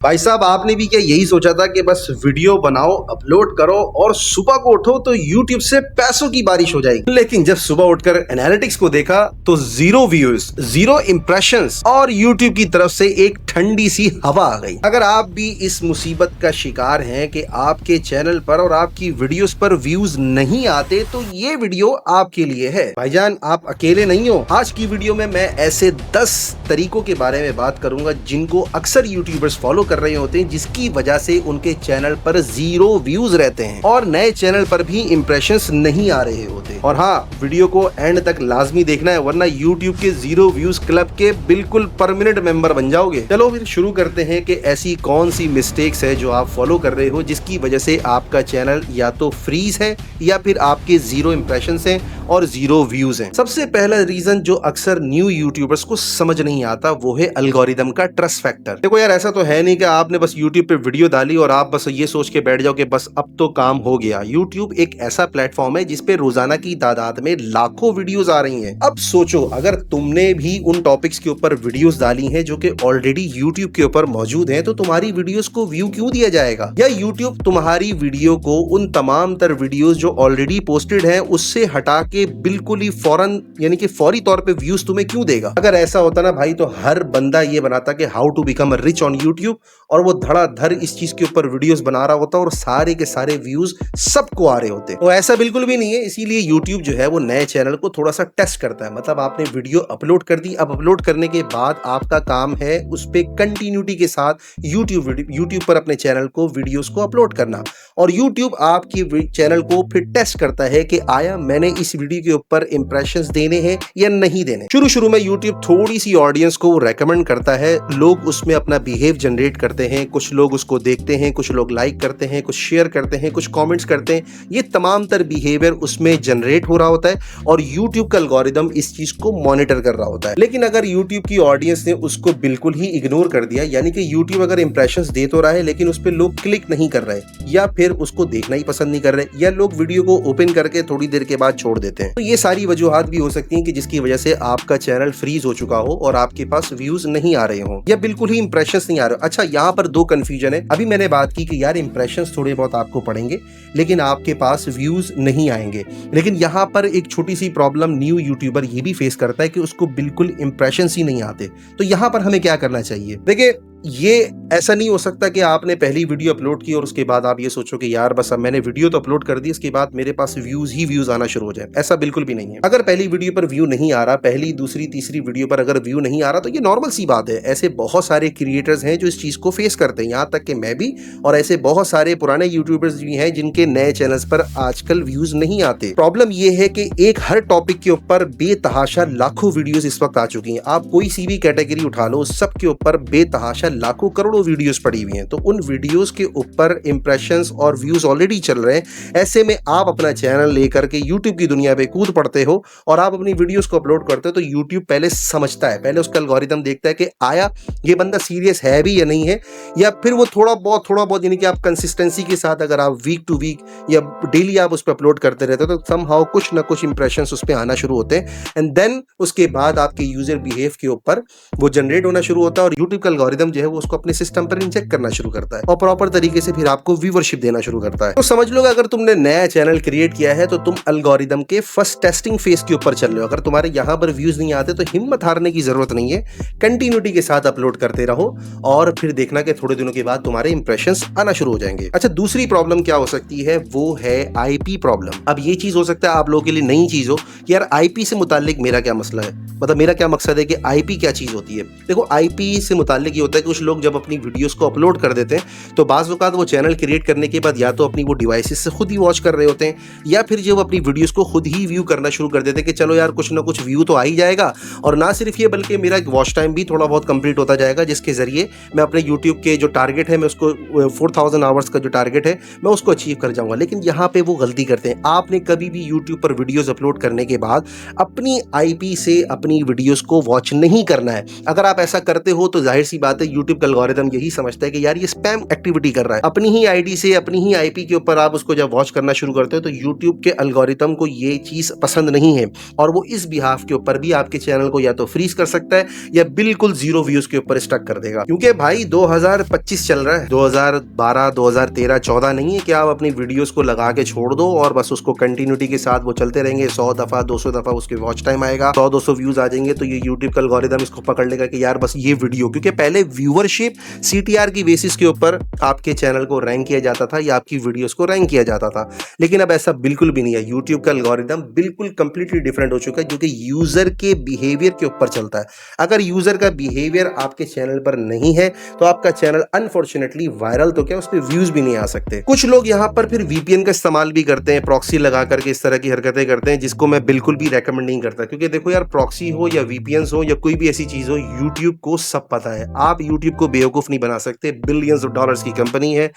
भाई साहब, आपने भी क्या यही सोचा था कि बस वीडियो बनाओ, अपलोड करो और सुबह को उठो तो YouTube से पैसों की बारिश हो जाएगी। लेकिन जब सुबह उठकर एनालिटिक्स को देखा तो 0 व्यूज, 0 इंप्रेशंस और YouTube की तरफ से एक ठंडी सी हवा आ गई। अगर आप भी इस मुसीबत का शिकार हैं कि आपके चैनल पर और आपकी वीडियोस पर व्यूज नहीं आते, तो ये वीडियो आपके लिए है। भाईजान, आप अकेले नहीं हो। आज की वीडियो में मैं ऐसे 10 तरीकों के बारे में बात करूंगा जिनको अक्सर यूट्यूबर्स फॉलो कर रहे होते हैं, जिसकी वजह से उनके चैनल पर 0 व्यूज रहते हैं और नए चैनल पर भी इंप्रेशंस नहीं आ रहे होते। और हाँ, वीडियो को एंड तक लाजमी देखना है, वरना यूट्यूब के 0 व्यूज क्लब के बिल्कुल परमानेंट मेंबर बन जाओगे। चलो फिर शुरू करते हैं कि ऐसी कौन सी मिस्टेक्स है जो आप फॉलो कर रहे हो जिसकी वजह से आपका चैनल या तो फ्रीज है या फिर आपके 0 इंप्रेशंस हैं और 0 व्यूज हैं। सबसे पहला रीजन जो अक्सर न्यू यूट्यूबर्स को समझ नहीं आता वो है एल्गोरिदम का ट्रस्ट फैक्टर। देखो यार, ऐसा तो है नहीं कि आपने बस यूट्यूब पे वीडियो डाली और आप बस ये सोच के बैठ जाओ कि बस अब तो काम हो गया। यूट्यूब एक ऐसा प्लेटफॉर्म है जिसपे रोजाना की तादाद में लाखों वीडियोस आ रही हैं। अब सोचो, अगर तुमने भी उन टॉपिक्स के ऊपर वीडियोस डाली हैं जो कि ऑलरेडी यूट्यूब के ऊपर मौजूद हैं, तो तुम्हारी वीडियोस को व्यू क्यों दिया जाएगा? या यूट्यूब तुम्हारी वीडियो को उन तमाम तर वीडियोस जो ऑलरेडी पोस्टेड हैं उससे हटा के बिल्कुल ही फौरन यानी कि फौरी तौर पे व्यूज तुम्हें क्यों देगा? अगर ऐसा होता ना भाई, तो हर बंदा ये बनाता कि how to become rich on YouTube और वो धड़ाधड़ इस चीज के ऊपर वीडियोस बना रहा होता और सारे के सारे व्यूज सबको आ रहे होते। तो ऐसा बिल्कुल भी नहीं है। इसीलिए यूट्यूब जो है वो नए चैनल को थोड़ा सा टेस्ट करता है। मतलब आपने वीडियो अपलोड कर दी, अब अपलोड करने के बाद आपका काम है उस पे कंटिन्यूटी के साथ यूट्यूब पर अपने चैनल को वीडियोस को अपलोड करना, और यूट्यूब आपकी चैनल को फिर टेस्ट करता है कि आया मैंने इस वीडियो के ऊपर इंप्रेशंस देने हैं या नहीं देने। शुरू में यूट्यूब थोड़ी सी ऑडियंस को रेकमेंड करता है, लोग उसमें अपना बिहेव जनरेट करते हैं, कुछ लोग उसको देखते हैं, कुछ लोग लाइक करते हैं, कुछ शेयर करते हैं, कुछ कमेंट्स करते हैं। ये तमाम तर बिहेवियर उसमें जनरेट हो रहा होता है और यूट्यूब का एल्गोरिदम इस चीज को मॉनिटर कर रहा होता है। लेकिन अगर यूट्यूब की ऑडियंस ने उसको बिल्कुल ही इग्नोर कर दिया, यानी कि यूट्यूब अगर इंप्रेशंस दे तो रहा है लेकिन उस पर लोग क्लिक नहीं कर रहे या फिर उसको देखना ही पसंद नहीं कर रहे या लोग वीडियो को ओपन करके थोड़ी देर के बाद छोड़ देते हैं, तो ये सारी वजूहात भी हो सकती हैं कि जिसकी वजह से आपका चैनल फ्रीज हो चुका हो और आपके पास व्यूज नहीं आ रहे हो या बिल्कुल ही इंप्रेशंस नहीं आ रहे। अच्छा, यहाँ पर 2 कंफ्यूजन है। अभी मैंने बात की कि यार इंप्रेशंस थोड़े बहुत आपको पड़ेंगे लेकिन आपके पास व्यूज नहीं आएंगे, लेकिन यहाँ पर एक छोटी सी प्रॉब्लम न्यू यूट्यूबर ये भी फेस करता है कि उसको बिल्कुल इंप्रेशंस ही नहीं आते। तो यहाँ पर हमें क्या करना चाहिए? देखिए, ये ऐसा नहीं हो सकता कि आपने पहली वीडियो अपलोड की और उसके बाद आप ये सोचो कि यार बस अब मैंने वीडियो तो अपलोड कर दी, इसके बाद मेरे पास व्यूज ही व्यूज आना शुरू हो जाए। ऐसा बिल्कुल भी नहीं है। अगर पहली वीडियो पर व्यू नहीं आ रहा, पहली दूसरी तीसरी वीडियो पर अगर व्यू नहीं आ रहा, तो ये नॉर्मल सी बात है। ऐसे बहुत सारे क्रिएटर्स हैं जो इस चीज को फेस करते हैं, यहाँ तक कि मैं भी, और ऐसे बहुत सारे पुराने यूट्यूबर्स भी हैं जिनके नए चैनल्स पर आजकल व्यूज नहीं आते। प्रॉब्लम ये है कि एक हर टॉपिक के ऊपर बेतहाशा लाखों वीडियोस इस वक्त आ चुकी हैं। आप कोई सी भी कैटेगरी उठा लो, सबके ऊपर बेतहाशा लाखों करोड़ों वीडियोस पड़ी हुई हैं। तो उन वीडियोस के ऊपर इंप्रेशंस और व्यूज ऑलरेडी चल रहे हैं। ऐसे में आप अपना चैनल लेकर के यूट्यूब की दुनिया पे कूद पड़ते हो और आप अपनी वीडियोस को अपलोड करते हो, तो यूट्यूब पहले समझता है, पहले उसका एल्गोरिदम देखता है कि आया ये बंदा सीरियस है भी या नहीं है, या फिर वो थोड़ा बहुत यानी कि आप कंसिस्टेंसी के साथ अगर आप वीक टू वीक या डेली आप उस पर अपलोड करते रहते हो तो समहाउ कुछ ना कुछ इंप्रेशंस उस पर आना शुरू होते हैं। एंड देन उसके बाद आपके यूजर बिहेव के ऊपर वो जनरेट होना शुरू होता है और यूट्यूब का एल्गोरिदम जो है वो उसको अपने सिस्टम पर इंजेक्ट करना शुरू करता है और प्रॉपर तरीके से फिर आपको व्यूवरशिप देना शुरू करता है। तो समझ लो अगर तुमने नया चैनल क्रिएट किया है तो तुम एल्गोरिदम के फर्स्ट टेस्टिंग फेज के ऊपर चल रहे हो। अगर तुम्हारे यहां पर व्यूज नहीं आते तो हिम्मत हारने की जरूरत नहीं है, कंटिन्यूटी के साथ अपलोड करते रहो और फिर देखना कि थोड़े दिनों के बाद तुम्हारे इंप्रेशंस आना शुरू हो जाएंगे। अच्छा, दूसरी प्रॉब्लम क्या हो सकती है? वो है आईपी प्रॉब्लम। अब ये चीज हो सकता है आप लोगों के लिए नई चीज हो कि यार आईपी से मुतालिक मेरा क्या मसला है, मतलब मेरा क्या मकसद है कि आईपी क्या चीज होती है। देखो, आईपी से मुतालिक ये होता है कि कुछ लोग जब अपनी वीडियोस को अपलोड कर देते हैं तो बाज़ औक़ात वो चैनल क्रिएट करने के बाद या तो अपनी वो डिवाइसेस से खुद ही वॉच कर रहे होते हैं या फिर जो अपनी वीडियोस को खुद ही व्यू करना शुरू कर देते हैं कि चलो यार कुछ ना कुछ व्यू तो आ ही जाएगा, और ना सिर्फ ये बल्कि मेरा वॉच टाइम भी थोड़ा बहुत कंप्लीट होता जाएगा, जिसके जरिए मैं अपने यूट्यूब के जो टारगेट है मैं उसको 4000 आवर्स का जो टारगेट है मैं उसको अचीव कर जाऊंगा। लेकिन यहाँ पे वो गलती करते हैं। आपने कभी भी यूट्यूब पर वीडियोस अपलोड करने के बाद अपनी आईपी से अपनी वीडियोस को वॉच नहीं करना है। अगर आप ऐसा करते हो तो जाहिर सी बात है यूट्यूब का एल्गोरिदम यही समझता है कि यार ये स्पैम एक्टिविटी कर रहा है। अपनी ही आईडी से, अपनी ही आईपी के ऊपर आप उसको जब वॉच करना शुरू करते हो तो यूट्यूब के एल्गोरिदम को ये चीज पसंद नहीं है और वो इस बिहाफ के ऊपर भी आपके चैनल को या तो फ्रीज कर सकता है या बिल्कुल 0 व्यूज के ऊपर स्टक कर देगा। क्योंकि भाई 2025 चल रहा है, 2012, 2013, 14 नहीं है कि आप अपनी वीडियोस को लगा के छोड़ दो और बस उसको कंटिन्यूटी के साथ वो चलते रहेंगे। 100 दफा, 200 दफा उसके वॉच टाइम आएगा, 100-200 व्यूज आ जाएंगे तो ये यूट्यूब का एल्गोरिदम इसको पकड़ लेगा कि यार बस ये वीडियो, क्योंकि पहले व्यूअरशिप सीटीआर की बेसिस के ऊपर आपके चैनल को रैंक किया जाता था या आपकी वीडियोस को रैंक किया जाता था, लेकिन अब ऐसा बिल्कुल भी नहीं है। यूट्यूब का एल्गोरिदम बिल्कुल कंप्लीटली डिफरेंट हो चुका है जो कि यूजर के बिहेवियर के ऊपर चलता है। अगर यूजर का बिहेवियर आपके चैनल पर नहीं है तो आपका चैनल अनफॉर्चुनेटली वायरल तो क्या उस पर व्यूज भी नहीं आ सकते। कुछ लोग यहां पर फिर वीपीएन का इस्तेमाल भी करते हैं, प्रॉक्सी लगा करके इस तरह की हरकतें करते हैं, जिसको मैं बिल्कुल भी रेकमेंड नहीं करता। क्योंकि देखो यार, प्रॉक्सी हो या वीपीएन हो या कोई भी ऐसी चीज हो, यूट्यूब को सब पता है। आप यूट्यूब को बेवकूफ नहीं बना सकते। बिलियंस ऑफ डॉलर्स की कंपनी है,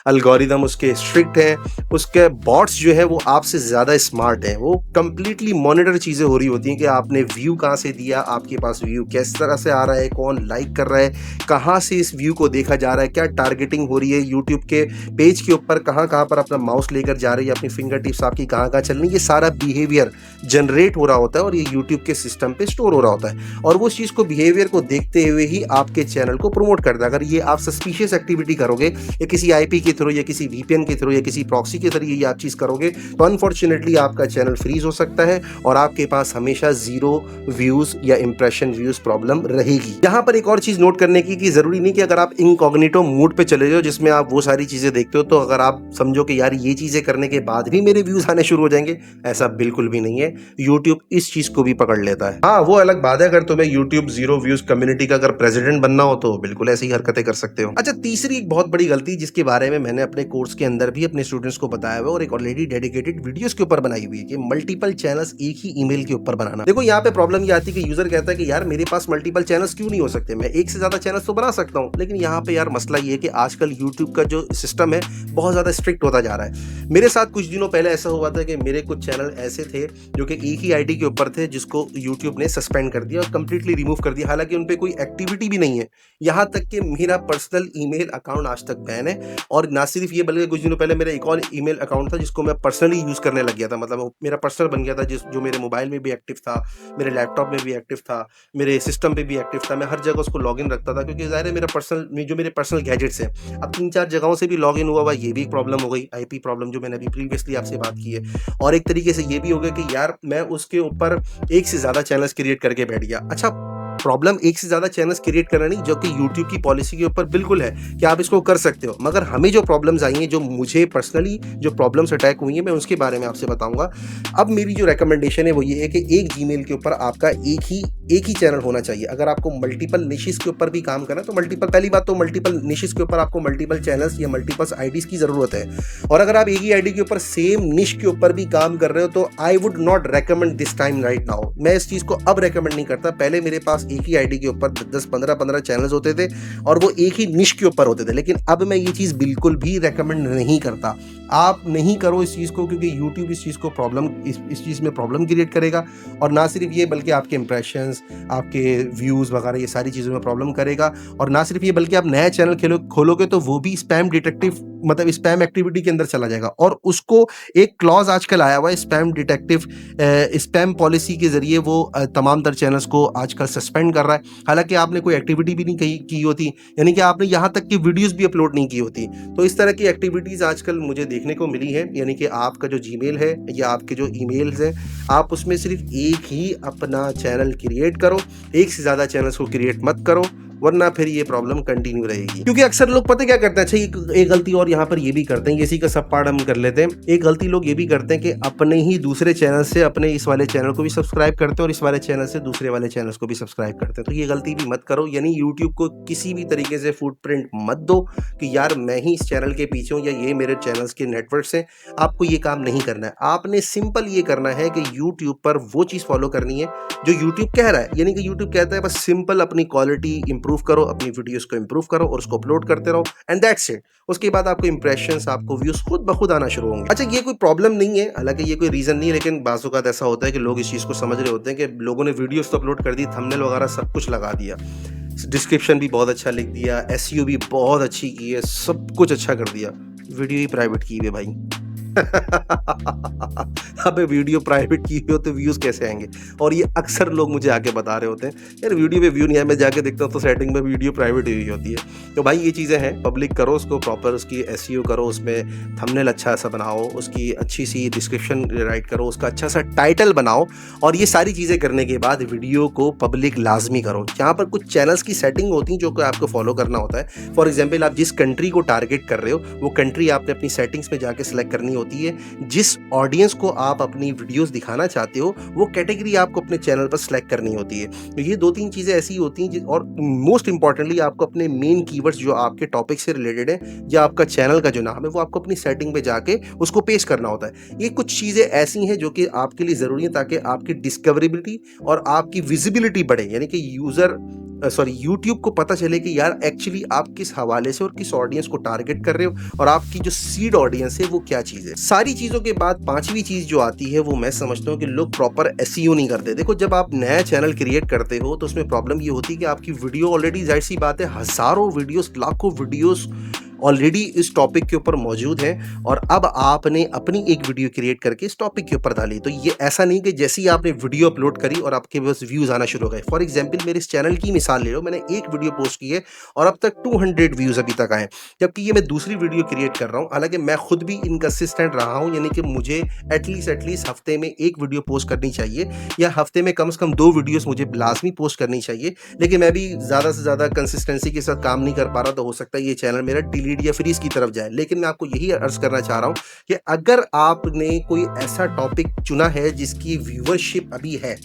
एल्गोरिदम उसके स्ट्रिक्ट है, उसके बॉट्स जो है वो आपसे ज़्यादा स्मार्ट हैं। वो कंप्लीटली मॉनिटर चीज़ें हो रही होती हैं कि आपने व्यू कहाँ से दिया, आपके पास व्यू किस तरह से आ रहा है, कौन लाइक कर रहा है, कहाँ से इस व्यू को देखा जा रहा है, क्या टारगेटिंग हो रही है, यूट्यूब के पेज के ऊपर कहाँ कहाँ पर अपना माउस लेकर जा रही है, अपनी फिंगर टिप्स आपकी कहाँ कहाँ चल रही है। ये सारा बिहेवियर जनरेट हो रहा होता है और ये यूट्यूब के सिस्टम पे स्टोर हो रहा होता है और वो चीज़ को, बिहेवियर को देखते हुए ही आपके चैनल को प्रमोट करता है। अगर ये आप सस्पिशियस एक्टिविटी करोगे या किसी आईपी के थ्रू या किसी वीपीएन के थ्रू या किसी प्रॉक्सी के जरिए ये आप चीज करोगे तो अनफॉर्चुनेटली आपका चैनल फ्रीज हो सकता है और आपके पास हमेशा 0 व्यूज या इंप्रेशन व्यूज प्रॉब्लम रहेगी। यहां पर एक और चीज नोट करने की कि जरूरी नहीं कि अगर आप इनकॉग्निटो मोड पे चले जाओ जिसमें आप वो सारी चीजें देखते हो तो अगर आप समझो कि यार ये चीजें करने के बाद भी मेरे व्यूज आने शुरू हो जाएंगे, ऐसा बिल्कुल भी नहीं है। यूट्यूब इस चीज को भी पकड़ लेता है। हाँ, वो अलग बात है अगर तुम्हें यूट्यूब 0 व्यूज कम्युनिटी का अगर प्रेसिडेंट बनना हो तो बिल्कुल ऐसी हरकतें कर सकते हो। अच्छा, तीसरी एक बहुत बड़ी गलती जिसके बारे में मैंने अपने कोर्स के अंदर भी अपने स्टूडेंट्स को बताया हुआ और एक ऑलरेडी डेडिकेटेड वीडियोस के ऊपर बनाई हुई है कि मल्टीपल चैनल्स एक ही ईमेल के ऊपर बनाना। देखो यहाँ पे प्रॉब्लम ये आती है कि यूजर कहता है कि यार मेरे पास मल्टीपल चैनल्स क्यों नहीं हो सकते, मैं एक से ज्यादा चैनल्स तो बना सकता हूँ। लेकिन यहाँ पे यार मसला ये है कि आजकल यूट्यूब का जो सिस्टम है बहुत ज्यादा स्ट्रिक्ट होता जा रहा है। मेरे साथ कुछ दिनों पहले ऐसा हुआ था कि मेरे कुछ चैनल ऐसे थे जो कि एक ही आईडी के ऊपर थे जिसको यूट्यूब ने सस्पेंड कर दिया और कंप्लीटली रिमूव कर दिया। हालांकि उन पे कोई एक्टिविटी भी नहीं है, यहाँ तक कि मेरा पर्सनल ईमेल अकाउंट आज तक बैन है। और ना सिर्फ ये बल्कि कुछ दिनों पहले मेरा एक और ईमेल अकाउंट था जिसको मैं पर्सनली यूज करने लग गया था, मतलब मेरा पर्सनल बन गया था जो मेरे मोबाइल में भी एक्टिव था, मेरे लैपटॉप में भी एक्टिव था, मेरे सिस्टम पे भी एक्टिव था। मैं हर जगह उसको लॉगिन रखता था क्योंकि जाहिर है मेरा पर्सनल जो मेरे पर्सनल गैजेट्स हैं अब 3-4 जगहों से भी लॉगिन हुआ ये भी एक प्रॉब्लम हो गई, आईपी प्रॉब्लम जो मैंने अभी प्रीवियसली आपसे बात की है। और एक तरीके से ये भी हो गया कि यार मैं उसके ऊपर एक से ज्यादा चैनल्स क्रिएट करके बैठ गया। अच्छा, प्रॉब्लम एक से ज्यादा चैनल्स क्रिएट करना नहीं, जो कि YouTube की पॉलिसी के ऊपर बिल्कुल है कि आप इसको कर सकते हो, मगर हमें जो प्रॉब्लम्स आई हैं, जो मुझे पर्सनली जो प्रॉब्लम्स अटैक हुई हैं, मैं उसके बारे में आपसे बताऊंगा। अब मेरी जो रिकमेंडेशन है वो ये है कि एक जीमेल के ऊपर आपका एक ही चैनल होना चाहिए। अगर आपको मल्टीपल निशेस के ऊपर भी काम करना है तो पहली बात तो मल्टीपल निशेस के ऊपर आपको मल्टीपल चैनल्स या मल्टीपल आईडीज की जरूरत है। और अगर आप एक ही आईडी के ऊपर सेम निश के ऊपर भी काम कर रहे हो तो I would not recommend this time right now. मैं इस चीज को अब रेकमेंड नहीं करता। पहले मेरे पास एक ही आईडी के ऊपर 10-15 चैनल्स होते थे और वो एक ही निश के ऊपर होते थे, लेकिन अब मैं ये चीज बिल्कुल भी रेकमेंड नहीं करता। आप नहीं करो इस चीज को, क्योंकि YouTube इस चीज को इस चीज में प्रॉब्लम क्रिएट करेगा। और ना सिर्फ ये बल्कि आपके इंप्रेशंस, आपके व्यूज वगैरह ये सारी चीजों में प्रॉब्लम करेगा। और ना सिर्फ ये बल्कि आप नया चैनल खोलोगे तो वो भी स्पैम डिटेक्टिव, मतलब स्पैम एक्टिविटी के अंदर चला जाएगा। और उसको एक क्लॉज आजकल आया हुआ है स्पैम डिटेक्टिव, स्पैम पॉलिसी के जरिए वो तमाम तर चैनल्स को आजकल सस्पेंड कर रहा है। हालांकि आपने कोई एक्टिविटी भी नहीं की होती, यानी कि आपने यहाँ तक की वीडियोस भी अपलोड नहीं की होती। तो इस तरह की एक्टिविटीज आजकल मुझे देखने को मिली है, यानी कि आपका जो जीमेल है या आपके जो ईमेल्स हैं, आप उसमें सिर्फ एक ही अपना चैनल क्रिएट करो, एक से ज्यादा चैनल्स को क्रिएट मत करो, वरना फिर ये प्रॉब्लम कंटिन्यू रहेगी। क्योंकि अक्सर लोग पता क्या करते हैं, अच्छा एक गलती और यहाँ पर ये भी करते हैं, इसी का सब पार्ट हम कर लेते हैं। एक गलती लोग ये भी करते हैं कि अपने ही दूसरे चैनल से अपने इस वाले चैनल को भी सब्सक्राइब करते हैं और इस वाले चैनल से दूसरे वाले चैनल्स को भी सब्सक्राइब करते हैं। तो ये गलती भी मत करो, यानी यूट्यूब को किसी भी तरीके से फुटप्रिंट मत दो कि यार मैं ही इस चैनल के पीछे हूँ या ये मेरे चैनल्स के नेटवर्क्स हैं। आपको ये काम नहीं करना है। आपने सिंपल ये करना है कि यूट्यूब पर वो चीज़ फॉलो करनी है जो यूट्यूब कह रहा है, यानी कि यूट्यूब कहता है बस सिंपल अपनी क्वालिटी इंप्रूव करो, अपनी वीडियोस को इंप्रूव करो और उसको अपलोड करते रहो, एंड दैट्स इट। उसके बाद आपको इंप्रेशंस, आपको व्यूज खुद ब खुद आना शुरू होंगे। अच्छा, ये कोई प्रॉब्लम नहीं है, हालांकि ये कोई रीजन नहीं है, लेकिन बाज़ औक़ात ऐसा होता है कि लोग इस चीज़ को समझ रहे होते हैं कि लोगों ने वीडियोस तो अपलोड कर दी, थंबनेल वगैरह सब कुछ लगा दिया, डिस्क्रिप्शन भी बहुत अच्छा लिख दिया, एसईओ भी बहुत अच्छी की है, सब कुछ अच्छा कर दिया, वीडियो ही प्राइवेट की हुई है भाई। अबे वीडियो प्राइवेट की हो तो व्यूज कैसे आएंगे? और ये अक्सर लोग मुझे आके बता रहे होते हैं, यार वीडियो पे व्यू नहीं आया, मैं जाके देखता हूँ तो सेटिंग में वीडियो प्राइवेट हुई होती है। तो भाई ये चीज़ें हैं, पब्लिक करो उसको प्रॉपर, उसकी एसईओ करो, उसमें थंबनेल अच्छा सा बनाओ, उसकी अच्छी सी डिस्क्रिप्शन राइट करो, उसका अच्छा सा टाइटल बनाओ, और ये सारी चीज़ें करने के बाद वीडियो को पब्लिक लाजमी करो। यहाँ पर कुछ चैनल्स की सेटिंग होती है जो कि आपको फॉलो करना होता है। फॉर एग्जाम्पल, आप जिस कंट्री को टारगेट कर रहे हो वो कंट्री आपने अपनी सेटिंग्स में जाके सिलेक्ट करनी होती है। जिस ऑडियंस को आप अपनी वीडियोस दिखाना चाहते हो वो कैटेगरी आपको अपने चैनल पर सिलेक्ट करनी होती है। तो ये 2-3 चीज़ें ऐसी होती हैं, और मोस्ट इंपॉर्टेंटली आपको अपने मेन कीवर्ड्स जो आपके टॉपिक से रिलेटेड है या आपका चैनल का जो नाम है वो आपको अपनी सेटिंग पे जाके उसको पेश करना होता है। ये कुछ चीज़ें ऐसी हैं जो कि आपके लिए ज़रूरी है ताकि आपकी डिस्कवरेबिलिटी और आपकी विजिबिलिटी बढ़े, यानी कि यूट्यूब को पता चले कि यार एक्चुअली आप किस हवाले से और किस ऑडियंस को टारगेट कर रहे हो और आपकी जो सीड ऑडियंस है वो क्या चीज़ है। सारी चीज़ों के बाद पांचवी चीज़ जो आती है वो मैं समझता हूँ कि लोग प्रॉपर एसईओ नहीं करते। देखो, जब आप नया चैनल क्रिएट करते हो तो उसमें प्रॉब्लम ये होती है कि आपकी वीडियो ऑलरेडी, जाहिर सी बात है, हज़ारों वीडियोस, लाखों वीडियोस ऑलरेडी इस टॉपिक के ऊपर मौजूद हैं, और अब आपने अपनी एक वीडियो क्रिएट करके इस टॉपिक के ऊपर डाली। तो ये ऐसा नहीं कि जैसे ही आपने वीडियो अपलोड करी और आपके पास व्यूज़ आना शुरू हो गए। फॉर एग्जांपल, मेरे इस चैनल की मिसाल ले लो, मैंने एक वीडियो पोस्ट की है और अब तक 200 व्यूज़ अभी तक आए हैं, जबकि ये मैं दूसरी वीडियो क्रिएट कर रहा हूँ। हालांकि मैं खुद भी इनकंसिस्टेंट रहा हूँ, यानी कि मुझे एटलीस्ट हफ्ते में एक वीडियो पोस्ट करनी चाहिए, या हफ्ते में कम से कम 2 वीडियोस मुझे लाजमी पोस्ट करनी चाहिए। लेकिन मैं भी ज़्यादा से ज़्यादा कंसिस्टेंसी के साथ काम नहीं कर पा रहा, तो हो सकता है ये चैनल मेरा डिलीट या फ्रीज की तरफ जाए। लेकिन मैं आपको यही अर्ज करना चाह रहा हूँ कि अगर आपने कोई ऐसा टॉपिक चुना है जिसकी व्यूअरशिप अभी है,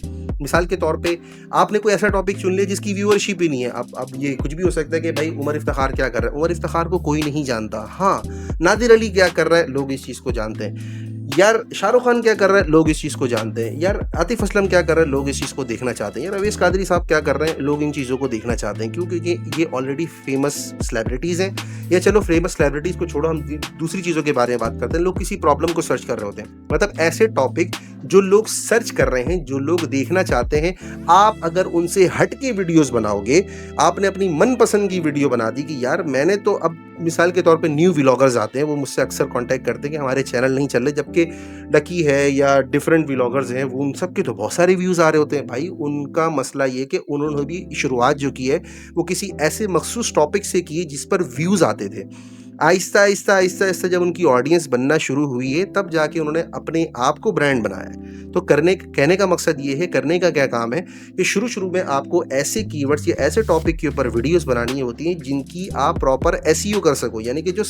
मिसाल के तौर पे आपने कोई ऐसा टॉपिक चुन लिया जिसकी व्यूअरशिप ही नहीं है। अब ये कुछ भी हो सकता है कि भाई उमर इफ्तिखार क्या कर रहा है, उमर इफ्तिखार को कोई नहीं जानता। हाँ, नादिर अली क्या कर रहा है, लोग इस चीज़ को जानते हैं। यार शाहरुख खान क्या कर रहा है, लोग इस चीज़ को जानते हैं। यार आतिफ असलम क्या कर रहा है, लोग इस चीज़ को देखना चाहते हैं। यार अवेश कादरी साहब क्या कर रहे हैं, लोग इन चीज़ों को देखना चाहते हैं। क्यों? क्योंकि ये ऑलरेडी फेमस सेलिब्रिटीज़ हैं। या चलो फेमस सेलिब्रिटीज़ को छोड़ो, हम दूसरी चीज़ों के बारे में बात करते हैं। लोग किसी प्रॉब्लम को सर्च कर रहे होते हैं, मतलब ऐसे टॉपिक जो लोग सर्च कर रहे हैं, जो लोग देखना चाहते हैं। आप अगर उनसे हट के वीडियोज़ बनाओगे, आपने अपनी मनपसंद की वीडियो बना दी कि यार मैंने तो, अब मिसाल के तौर पे न्यू व्लॉगर्स आते हैं, वो मुझसे अक्सर कांटेक्ट करते हैं कि हमारे चैनल नहीं चल रहे, जबकि डकी है या डिफरेंट व्लॉगर्स हैं, वो उन सब के तो बहुत सारे व्यूज़ आ रहे होते हैं। भाई उनका मसला ये कि उन्होंने भी शुरुआत जो की है वो किसी ऐसे मखसूस टॉपिक से की है जिस पर व्यूज़ आते थे। आहिस्ता-आहिस्ता जब उनकी ऑडियंस बनना शुरू हुई है, तब जाके उन्होंने अपने आप को ब्रांड बनाया है। तो कहने का मकसद ये है, करने का क्या काम है कि शुरू में आपको ऐसे कीवर्ड्स या ऐसे टॉपिक के ऊपर वीडियोस बनानी होती हैं जिनकी आप प्रॉपर एसईओ कर सको, यानी कि जो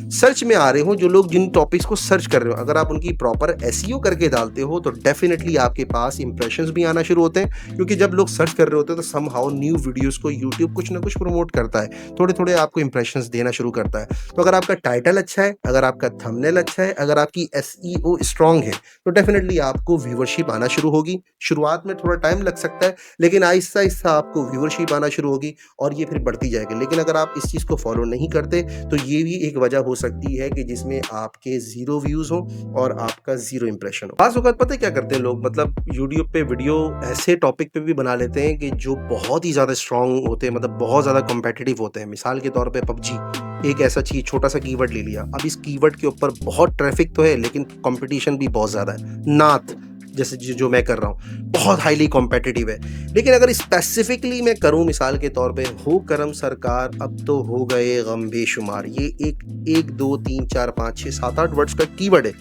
सर्च में आ रहे हो, जो लोग जिन टॉपिक्स को सर्च कर रहे हो, अगर आप उनकी प्रॉपर एसईओ करके डालते हो तो डेफिनेटली आपके पास इंप्रेशंस भी आना शुरू होते हैं। क्योंकि जब लोग सर्च कर रहे होते हैं तो समहाउ न्यू वीडियोस को यूट्यूब कुछ ना कुछ प्रमोट करता है, थोड़े आपको इंप्रेशंस देना शुरू करता है। तो अगर आपका टाइटल अच्छा है, अगर आपका थंबनेल अच्छा है, अगर आपकी एसईओ स्ट्रांग है, तो डेफिनेटली आपको व्यूअरशिप आना शुरू होगी। शुरुआत में थोड़ा टाइम लग सकता है, लेकिन आहिस्ता आपको व्यूअरशिप आना शुरू होगी और ये फिर बढ़ती जाएगी। लेकिन अगर आप इस चीज़ को फॉलो नहीं करते तो ये भी एक वजह हो सकती है कि जिसमें आपके 0 व्यूज़ हो और आपका 0 इंप्रेशन हो। बाज़ औक़ात पता है क्या करते हैं लोग, मतलब यूट्यूब पे वीडियो ऐसे टॉपिक पे भी बना लेते हैं कि जो बहुत ही ज़्यादा स्ट्रांग होते हैं, मतलब बहुत ज़्यादा कॉम्पिटिटिव होते हैं। मिसाल के तौर पे पबजी एक ऐसा चीज़, छोटा सा कीवर्ड ले लिया। अब इस कीवर्ड के ऊपर बहुत ट्रैफिक तो है, लेकिन कंपटीशन भी बहुत ज़्यादा है। नात जैसे जो मैं कर रहा हूँ बहुत हाईली कॉम्पिटिटिव है। लेकिन अगर स्पेसिफिकली मैं करूँ, मिसाल के तौर पे, हो करम सरकार अब तो हो गए गम बेशुमार, ये एक 2 3 4 5 6 7 8 वर्ड्स का कीवर्ड है,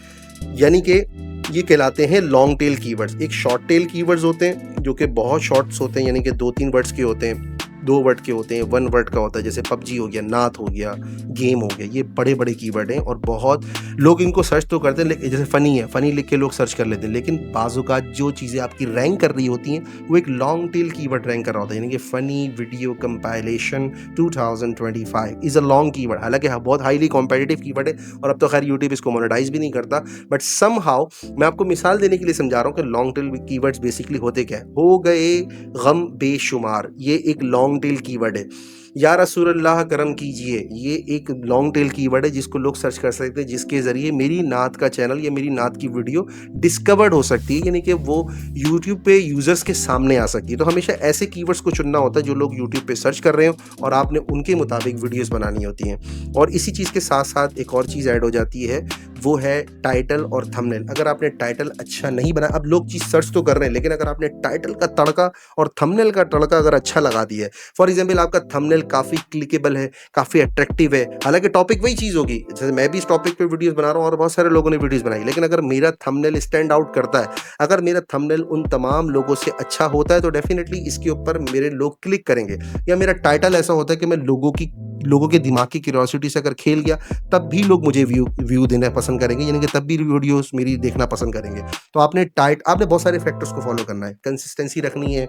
यानी कि ये कहलाते हैं लॉन्ग टेल कीवर्ड्स। एक शॉर्ट टेल कीवर्ड्स होते हैं जो कि बहुत शॉर्ट्स होते हैं, यानी कि 2-3 वर्ड्स के होते हैं, 2 वर्ड के होते हैं, 1 वर्ड का होता है। जैसे पबजी हो गया, नात हो गया, गेम हो गया, ये बड़े कीवर्ड हैं और बहुत लोग इनको सर्च तो करते हैं। लेकिन जैसे फ़नी है, फ़नी लिख के लोग सर्च कर लेते हैं, लेकिन बाज़ औक़ात जो चीज़ें आपकी रैंक कर रही होती हैं वो एक लॉन्ग टेल कीवर्ड रैंक कर रहा होता है, यानी कि funny video compilation 2025 is a long keyword. हालांकि बहुत हाईली कॉम्पिटिटिव कीवर्ड है और अब तो खैर यूट्यूब इसको मोनेटाइज भी नहीं करता, बट समहाउ मैं आपको मिसाल देने के लिए समझा रहा हूँ कि लॉन्ग टेल कीवर्ड्स बेसिकली होते क्या है। हो गए गम बेशुमार, ये एक लॉन्ग टेल कीवर्ड है। या रसूलल्लाह करम कीजिए, ये एक लॉन्ग टेल कीवर्ड है जिसको लोग सर्च कर सकते हैं, जिसके ज़रिए मेरी नात का चैनल या मेरी नात की वीडियो डिस्कवर्ड हो सकती है, यानी कि वो यूट्यूब पे यूज़र्स के सामने आ सकती है। तो हमेशा ऐसे कीवर्ड्स को चुनना होता है जो लोग यूट्यूब पे सर्च कर रहे हो और आपने उनके मुताबिक वीडियोज़ बनानी होती हैं। और इसी चीज़ के साथ-साथ एक और चीज़ ऐड हो जाती है, वो है टाइटल और थंबनेल। अगर आपने टाइटल अच्छा नहीं बनाया, अब लोग चीज़ सर्च तो कर रहे हैं, लेकिन अगर आपने टाइटल का तड़का और थंबनेल का तड़का अगर अच्छा लगा दिया है, फॉर एग्जांपल आपका थंबनेल काफ़ी क्लिकेबल है, काफ़ी अट्रैक्टिव है, हालाँकि टॉपिक वही चीज़ होगी, जैसे मैं भी इस टॉपिक पे वीडियोज़ बना रहा हूँ और बहुत सारे लोगों ने वीडियोज़ बनाई, लेकिन अगर मेरा थंबनेल स्टैंड आउट करता है, अगर मेरा थंबनेल उन तमाम लोगों से अच्छा होता है, तो डेफिनिटली इसके ऊपर मेरे लोग क्लिक करेंगे। या मेरा टाइटल ऐसा होता है कि मैं लोगों के दिमाग की क्यूरियोसिटी से अगर खेल गया, तब भी लोग मुझे व्यू देना पसंद करेंगे, यानी कि तब भी वीडियोस मेरी देखना पसंद करेंगे। तो आपने बहुत सारे फैक्टर्स को फॉलो करना है, कंसिस्टेंसी रखनी है,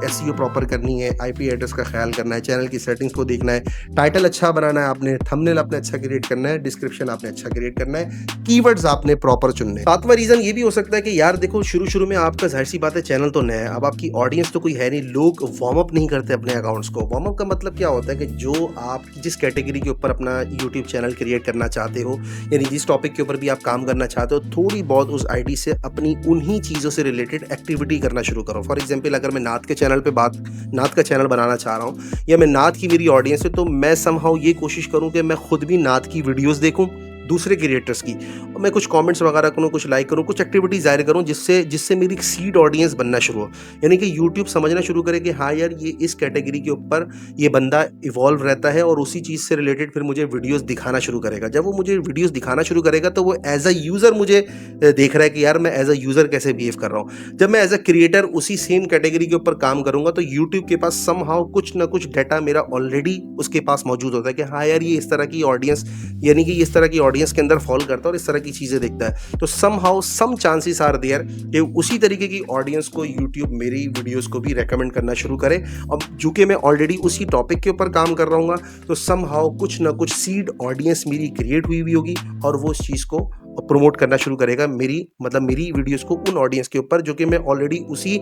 एसईओ प्रॉपर करनी है, आईपी एड्रेस का ख्याल करना है, चैनल की सेटिंग्स को देखना है, टाइटल अच्छा बनाना है आपने, थंबनेल आपने अच्छा क्रिएट करना है, डिस्क्रिप्शन आपने अच्छा क्रिएट करना है, कीवर्ड्स आपने प्रॉपर चुनने हैं। सातवां रीजन ये भी हो सकता है कि यार देखो, शुरू में आपका जाहिर सी बात है चैनल तो नया है, अब आपकी ऑडियंस तो कोई है नहीं, लोग वार्म अप नहीं करते अपने अकाउंट्स को। वार्म अप का मतलब क्या होता है कि जो आप जिस कैटेगरी के ऊपर अपना यूट्यूब चैनल क्रिएट करना चाहते हो, यानी जिस टॉपिक के ऊपर भी आप काम करना चाहते हो, थोड़ी बहुत उस आईडी से अपनी उन्हीं चीज़ों से रिलेटेड एक्टिविटी करना शुरू करो। फॉर एग्जांपल अगर मैं नात का चैनल बनाना चाह रहा हूँ या मैं नात की मेरी ऑडियंस है, तो मैं समहाउ ये कोशिश करूँ कि मैं खुद भी नात की वीडियोस देखूँ दूसरे क्रिएटर्स की, और मैं कुछ कमेंट्स वगैरह करूँ, कुछ लाइक करूँ, कुछ एक्टिविटी जाहिर करूँ, जिससे मेरी एक सीड ऑडियंस बनना शुरू हो। यानी कि यूट्यूब समझना शुरू करे कि हाँ यार, ये इस कैटेगरी के ऊपर ये बंदा इवॉल्व रहता है और उसी चीज़ से रिलेटेड फिर मुझे वीडियोस दिखाना शुरू करेगा। जब वो मुझे वीडियोस दिखाना शुरू करेगा, तो वो एज अ यूज़र मुझे देख रहा है कि यार मैं एज अ यूज़र कैसे बिहेव कर रहा हूँ। जब मैं एज अ क्रिएटर उसी सेम कैटेगरी के ऊपर काम करूँगा, तो यूट्यूब के पास समहाउ कुछ ना कुछ डाटा मेरा ऑलरेडी उसके पास मौजूद होता है कि हाँ यार, ये इस तरह की ऑडियंस, यानी कि इस तरह की ऑडियंस के अंदर फॉल करता है और इस तरह की चीज़ें देखता है। तो somehow some chances are there कि उसी तरीके की ऑडियंस को यूट्यूब मेरी वीडियोस को भी रेकमेंड करना शुरू करे। और चूंकि मैं ऑलरेडी उसी टॉपिक के ऊपर काम कर रहा हूँ, तो समहाउ कुछ ना कुछ सीड ऑडियंस मेरी क्रिएट हुई होगी और वो उस चीज़ को प्रमोट करना शुरू करेगा, मेरी वीडियोस को उन ऑडियंस के ऊपर जो कि मैं ऑलरेडी उसी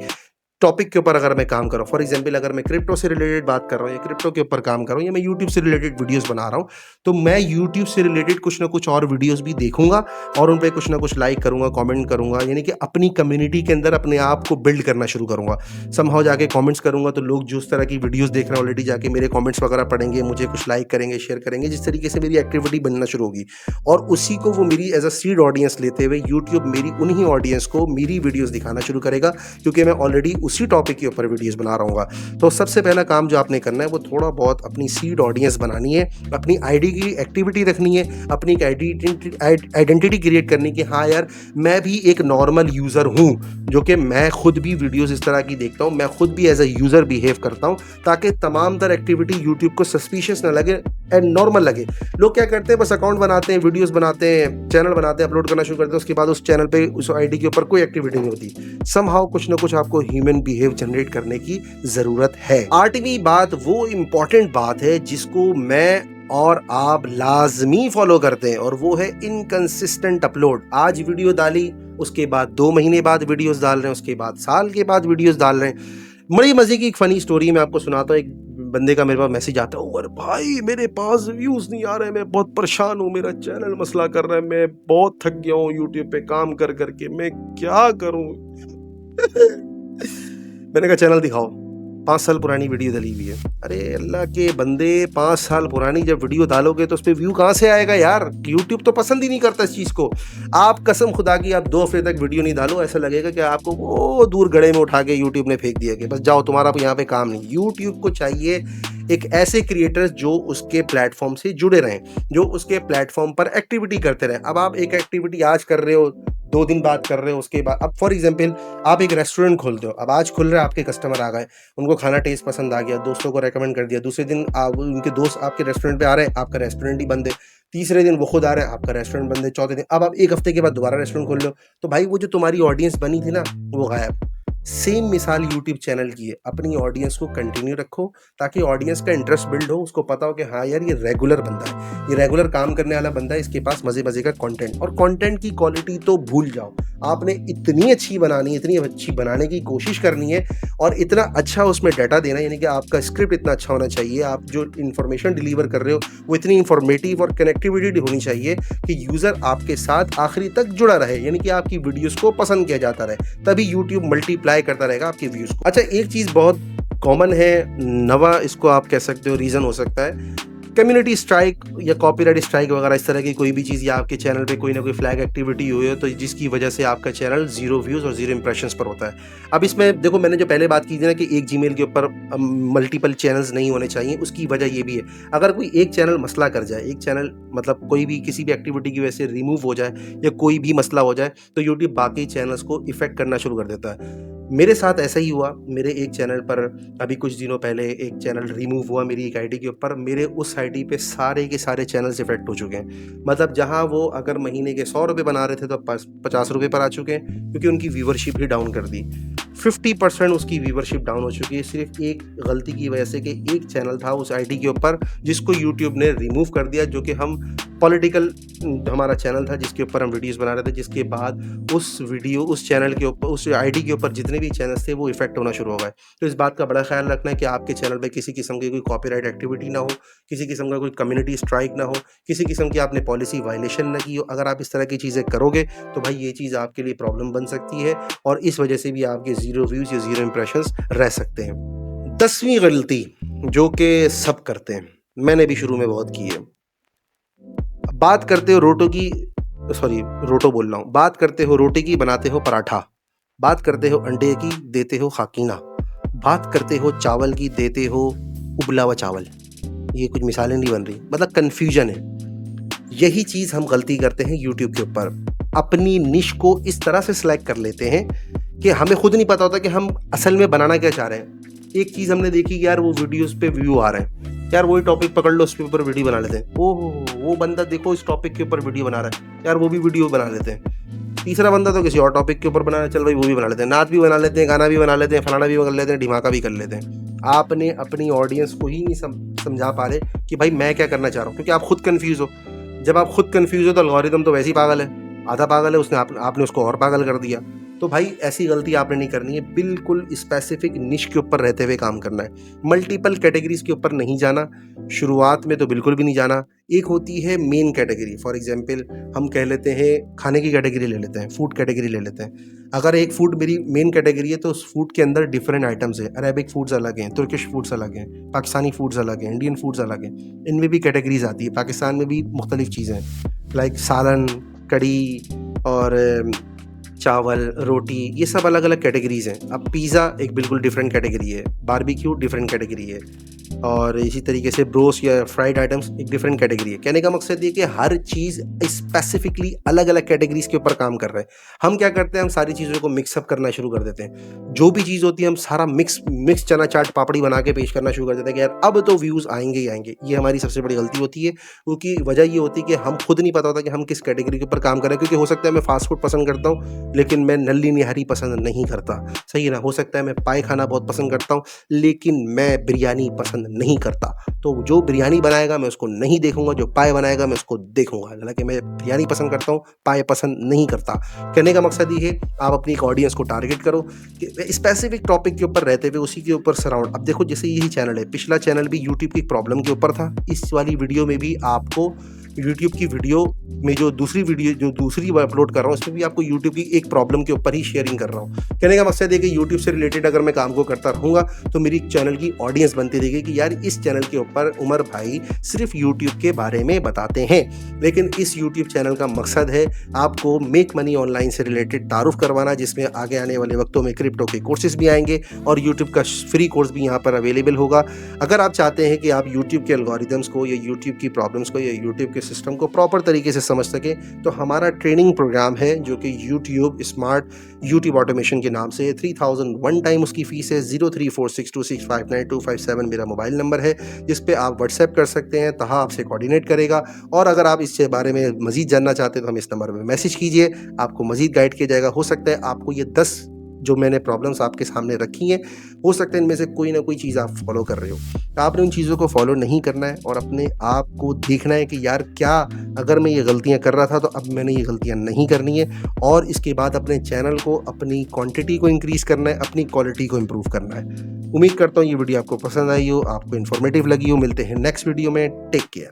टॉपिक के ऊपर अगर मैं काम कर रहा हूँ। फॉर एग्जांपल अगर मैं क्रिप्टो से रिलेटेड बात कर रहा हूँ या क्रिप्टो के ऊपर काम कर रहा हूँ या मैं यूट्यूब से रिलेटेड वीडियोस बना रहा हूँ, तो मैं यूट्यूब से रिलेटेड कुछ ना कुछ और वीडियोस भी देखूंगा और उन पे कुछ ना कुछ लाइक करूंगा, कमेंट करूंगा, यानी कि अपनी कम्युनिटी के अंदर अपने आप को बिल्ड करना शुरू करूंगा। समहाउ जाके कमेंट्स करूंगा, तो लोग जो उस तरह की वीडियोस देख रहे हैं ऑलरेडी जाके मेरे कमेंट्स वगैरह पढ़ेंगे, मुझे कुछ लाइक करेंगे, शेयर करेंगे, जिस तरीके से मेरी एक्टिविटी बनना शुरू होगी और उसी को वो मेरी एज अ सीड ऑडियंस लेते हुए यूट्यूब मेरी उन्हीं ऑडियंस को मेरी वीडियोस दिखाना शुरू करेगा, क्योंकि मैं ऑलरेडी उसी टॉपिक के ऊपर वीडियोस बना रहा हूँ। तो सबसे पहला काम जो आपने करना है वो थोड़ा बहुत अपनी सीड ऑडियंस बनानी है, अपनी आईडी की एक्टिविटी रखनी है, अपनी एक आइडेंटिटी क्रिएट करनी कि हाँ यार, मैं भी एक नॉर्मल यूज़र हूँ, जो कि मैं खुद भी वीडियोस इस तरह की देखता हूँ, मैं खुद भी एज अ यूज़र बिहेव करता हूँ, ताकि तमाम तर एक्टिविटी यूट्यूब को सस्पिशियस ना लगे एंड नॉर्मल लगे। लोग क्या करते हैं, बस अकाउंट बनाते हैं, वीडियोस बनाते हैं, चैनल बनाते हैं, अपलोड करना शुरू करते हैं, उसके बाद उस चैनल पे उस आईडी के ऊपर कोई एक्टिविटी नहीं होती। समहाउ कुछ ना कुछ आपको ह्यूमन बिहेव जनरेट करने की जरूरत है। 8वीं बात वो इंपॉर्टेंट बात है जिसको मैं और आप लाजमी फॉलो करते हैं, और वो है इनकंसिस्टेंट अपलोड। आज वीडियो डाली, उसके बाद 2 महीने बाद वीडियोस डाल रहे हैं, उसके बाद साल के बाद वीडियोस डाल रहे हैं। बड़ी मजे की एक फनी स्टोरी मैं आपको सुनाता हूँ। एक बंदे का मेरे पास मैसेज आता है, अरे भाई मेरे पास व्यूज नहीं आ रहे, मैं बहुत परेशान हूँ, मेरा चैनल मसला कर रहा है, मैं बहुत थक गया हूँ यूट्यूब पे काम कर करके, मैं क्या करूँ। मैंने कहा चैनल दिखाओ, 5 साल पुरानी वीडियो डली हुई है। अरे अल्लाह के बंदे, 5 साल पुरानी जब वीडियो डालोगे तो उस पर व्यू कहाँ से आएगा यार। यूट्यूब तो पसंद ही नहीं करता इस चीज़ को। आप कसम खुदा की आप 2 हफ्ते तक वीडियो नहीं डालो, ऐसा लगेगा कि आपको वो दूर गड्ढे में उठा के यूट्यूब ने फेंक दिया कि बस जाओ, तुम्हारा यहाँ पे काम नहीं। यूट्यूब को चाहिए एक ऐसे क्रिएटर्स जो उसके प्लेटफॉर्म से जुड़े रहें, जो उसके प्लेटफॉर्म पर एक्टिविटी करते रहें। अब आप एक एक्टिविटी आज कर रहे हो, 2 दिन बाद कर रहे हो, उसके बाद अब फॉर एग्जांपल आप एक रेस्टोरेंट खोलते हो, अब आज खुल रहा है, आपके कस्टमर आ गए, उनको खाना टेस्ट पसंद आ गया, दोस्तों को रेकमेंड कर दिया, दूसरे दिन उनके दोस्त आपके रेस्टोरेंट पे आ रहे हैं, आपका रेस्टोरेंट ही बंद है, तीसरे दिन वो खुद आ रहे हैं, आपका रेस्टोरेंट बंद है, चौथे दिन अब आप 1 हफ्ते के बाद दोबारा रेस्टोरेंट खोल लो, तो भाई वो जो तुम्हारी ऑडियंस बनी थी ना, वो गायब। सेम मिसाल यूट्यूब चैनल की है। अपनी ऑडियंस को कंटिन्यू रखो ताकि ऑडियंस का इंटरेस्ट बिल्ड हो, उसको पता हो कि हाँ यार ये रेगुलर बंदा है, ये रेगुलर काम करने वाला बंदा है, इसके पास मजे मजे का कंटेंट। और कंटेंट की क्वालिटी तो भूल जाओ, आपने इतनी अच्छी बनानी है, इतनी अच्छी बनाने की कोशिश करनी है और इतना अच्छा उसमें डाटा देना है, यानी कि आपका स्क्रिप्ट इतना अच्छा होना चाहिए, आप जो इन्फॉर्मेशन डिलीवर कर रहे हो वो इतनी इन्फॉर्मेटिव और कनेक्टिविटी होनी चाहिए कि यूज़र आपके साथ आखिरी तक जुड़ा रहे, यानी कि आपकी वीडियोज़ को पसंद किया जाता रहे, तभी यूट्यूब मल्टीप्लाई करता रहेगा आपके व्यूज़ को। अच्छा, एक चीज़ बहुत कॉमन है, नवा इसको आप कह सकते हो रीज़न हो सकता है, कम्युनिटी स्ट्राइक या कॉपीराइट स्ट्राइक वगैरह इस तरह की कोई भी चीज़, या आपके चैनल पे कोई ना कोई फ्लैग एक्टिविटी हुई हो तो जिसकी वजह से आपका चैनल 0 व्यूज़ और 0 इंप्रेशंस पर होता है। अब इसमें देखो, मैंने जो पहले बात की थी ना कि एक जीमेल के ऊपर मल्टीपल चैनल्स नहीं होने चाहिए, उसकी वजह ये भी है, अगर कोई एक चैनल मसला कर जाए, एक चैनल मतलब कोई भी किसी भी एक्टिविटी की वजह से रिमूव हो जाए या कोई भी मसला हो जाए तो यूट्यूब बाकी चैनल्स को इफेक्ट करना शुरू कर देता है। मेरे साथ ऐसा ही हुआ, मेरे एक चैनल पर अभी कुछ दिनों पहले एक चैनल रिमूव हुआ मेरी एक आईडी के ऊपर, मेरे उस आईडी पे सारे के सारे चैनल्स इफेक्ट हो चुके हैं। मतलब जहां वो अगर महीने के 100 रुपये बना रहे थे तो 50 रुपये पर आ चुके हैं, क्योंकि उनकी व्यूवरशिप ही डाउन कर दी। 50% उसकी व्यूवरशिप डाउन हो चुकी है सिर्फ एक गलती की वजह से कि एक चैनल था उस आईडी के ऊपर जिसको यूट्यूब ने रिमूव कर दिया, जो कि हम पॉलिटिकल हमारा चैनल था जिसके ऊपर हम वीडियोस बना रहे थे, जिसके बाद उस चैनल के ऊपर, उस आईडी के ऊपर जितने भी चैनल्स थे वो इफेक्ट होना शुरू हो गए। तो इस बात का बड़ा ख्याल रखना है कि आपके चैनल पे किसी किस्म की कोई कॉपीराइट एक्टिविटी ना हो, किसी किस्म का कोई कम्युनिटी स्ट्राइक ना हो, किसी किस्म की आपने पॉलिसी वायलेशन ना की हो। अगर आप इस तरह की चीज़ें करोगे तो भाई ये चीज़ आपके लिए प्रॉब्लम बन सकती है और इस वजह से भी आपके 0 व्यूज़ या 0 इंप्रेशंस रह सकते हैं। 10वीं गलती जो कि सब करते हैं, मैंने भी शुरू में बहुत की है, बात करते हो रोटो बोल रहा हूँ, बात करते हो रोटी की बनाते हो पराठा, बात करते हो अंडे की देते हो खाकीना, बात करते हो चावल की देते हो उबला हुआ चावल। ये कुछ मिसालें नहीं बन रही, मतलब कन्फ्यूजन है। यही चीज़ हम गलती करते हैं यूट्यूब के ऊपर, अपनी निश को इस तरह से सिलेक्ट कर लेते हैं कि हमें खुद नहीं पता होता कि हम असल में बनाना क्या चाह रहे हैं। एक चीज़ हमने देखी कि यार वो वीडियोस पे व्यू आ रहे हैं, यार वही टॉपिक पकड़ लो, उस पे ऊपर वीडियो बना लेते हैं। ओहो, वो बंदा देखो इस टॉपिक के ऊपर वीडियो बना रहा है, यार वो भी वीडियो बना लेते हैं। तीसरा बंदा तो किसी और टॉपिक के ऊपर बना रहा है, चल भाई वो भी बना लेते हैं, नाच भी बना लेते हैं, गाना भी बना लेते हैं, फलाना भी कर लेते हैं, ढिमाका भी कर लेते हैं। आपने अपनी ऑडियंस को ही नहीं समझा पा रहे कि भाई मैं क्या करना चाह रहा हूँ, क्योंकि आप खुद कन्फ्यूज़ हो। जब आप खुद कन्फ्यूज़ हो तो एल्गोरिदम तो वैसे ही पागल है, आधा पागल है, उसने आपने उसको और पागल कर दिया। तो भाई ऐसी गलती आपने नहीं करनी है, बिल्कुल स्पेसिफिक निश के ऊपर रहते हुए काम करना है। मल्टीपल कैटेगरीज के ऊपर नहीं जाना, शुरुआत में तो बिल्कुल भी नहीं जाना। एक होती है मेन कैटेगरी, फॉर एग्जांपल हम कह लेते हैं खाने की कैटेगरी ले लेते हैं, फूड कैटेगरी ले लेते हैं। अगर एक फूड मेरी मेन कैटेगरी है तो उस फूड के अंदर डिफरेंट आइटम्स है, अरेबिक फूड्स अलग हैं, तुर्किश फूड्स अलग हैं, पाकिस्तानी फूड्स अलग हैं, इंडियन फूड्स अलग हैं, इनमें भी कैटेगरीज आती है। पाकिस्तान में भी मुख्तलिफ चीज़ें हैं, लाइक सालन, कड़ी और चावल, रोटी, ये सब अलग अलग कैटेगरीज़ हैं। अब पिज़्ज़ा एक बिल्कुल डिफरेंट कैटेगरी है, बारबेक्यू डिफरेंट कैटेगरी है, और इसी तरीके से ब्रोस्ट या फ्राइड आइटम्स एक डिफरेंट कैटेगरी है। कहने का मकसद ये कि हर चीज़ स्पेसिफिकली अलग अलग कैटेगरीज़ के ऊपर काम कर रहे हैं। हम क्या करते हैं, हम सारी चीज़ों को मिक्सअप करना शुरू कर देते हैं। जो भी चीज़ होती है हम सारा मिक्स चना चाट पापड़ी बना के पेश करना शुरू कर देते हैं कि यार अब तो व्यूज़ आएंगे ही आएंगे। ये हमारी सबसे बड़ी गलती होती है, क्योंकि वजह ये होती है कि हम खुद नहीं पता होता कि हम किस कैटेगरी के ऊपर काम कर रहे हैं। क्योंकि हो सकता है मैं फास्ट फूड पसंद करता हूँ लेकिन मैं नल्ली निहारी पसंद नहीं करता, सही है ना। हो सकता है मैं पाए खाना बहुत पसंद करता हूँ लेकिन मैं बिरयानी पसंद नहीं करता, तो जो बिरयानी बनाएगा मैं उसको नहीं देखूंगा, जो पाए बनाएगा मैं उसको देखूंगा। हालांकि मैं बिरयानी पसंद करता हूँ, पाए पसंद नहीं करता। कहने का मकसद ये है, आप अपनी एक ऑडियंस को टारगेट करो कि स्पेसिफिक टॉपिक के ऊपर रहते हुए उसी के ऊपर सराउंड। अब देखो जैसे यही चैनल है, पिछला चैनल भी यूट्यूब की प्रॉब्लम के ऊपर था, इस वाली वीडियो में भी आपको यूट्यूब की वीडियो में जो दूसरी अपलोड कर रहा हूँ इसमें भी आपको यूट्यूब की एक प्रॉब्लम के ऊपर ही शेयरिंग कर रहा हूँ। कहने का मकसद है कि यूट्यूब से रिलेटेड अगर मैं काम को करता रहूँगा तो मेरी चैनल की ऑडियंस बनती रहेगी कि यार इस चैनल के ऊपर उमर भाई सिर्फ यूट्यूब के बारे में बताते हैं। लेकिन इस यूट्यूब चैनल का मकसद है आपको मेक मनी ऑनलाइन से रिलेटेड तारुफ करवाना, जिसमें आगे आने वाले वक्तों में क्रिप्टो के कोर्सेज भी आएंगे और यूट्यूब का फ्री कोर्स भी यहाँ पर अवेलेबल होगा। अगर आप चाहते हैं कि आप यूट्यूब के एल्गोरिदम्स को या यूट्यूब की प्रॉब्लम्स को या यूट्यूब के सिस्टम को प्रॉपर तरीके से समझ सके तो हमारा ट्रेनिंग प्रोग्राम है जो कि यूट्यूब स्मार्ट यूट्यूब ऑटोमेशन के नाम से 3000 वन टाइम उसकी फीस है। 034626595257 मेरा मोबाइल नंबर है जिस पे आप व्हाट्सएप कर सकते हैं, तहा आपसे कोऑर्डिनेट करेगा। और अगर आप इसके बारे में मजीद जानना चाहते हैं तो हम इस नंबर पर मैसेज कीजिए, आपको मजीद गाइड किया जाएगा। हो सकता है आपको ये 10 जो मैंने प्रॉब्लम्स आपके सामने रखी हैं, हो सकता है इनमें से कोई ना कोई चीज़ आप फॉलो कर रहे हो। आपने उन चीज़ों को फॉलो नहीं करना है और अपने आप को देखना है कि यार क्या अगर मैं ये गलतियाँ कर रहा था तो अब मैंने ये गलतियाँ नहीं करनी है, और इसके बाद अपने चैनल को, अपनी क्वांटिटी को इंक्रीज़ करना है, अपनी क्वालिटी को इम्प्रूव करना है। उम्मीद करता हूँ ये वीडियो आपको पसंद आई हो, आपको इन्फॉर्मेटिव लगी हो। मिलते हैं नेक्स्ट वीडियो में। Take care.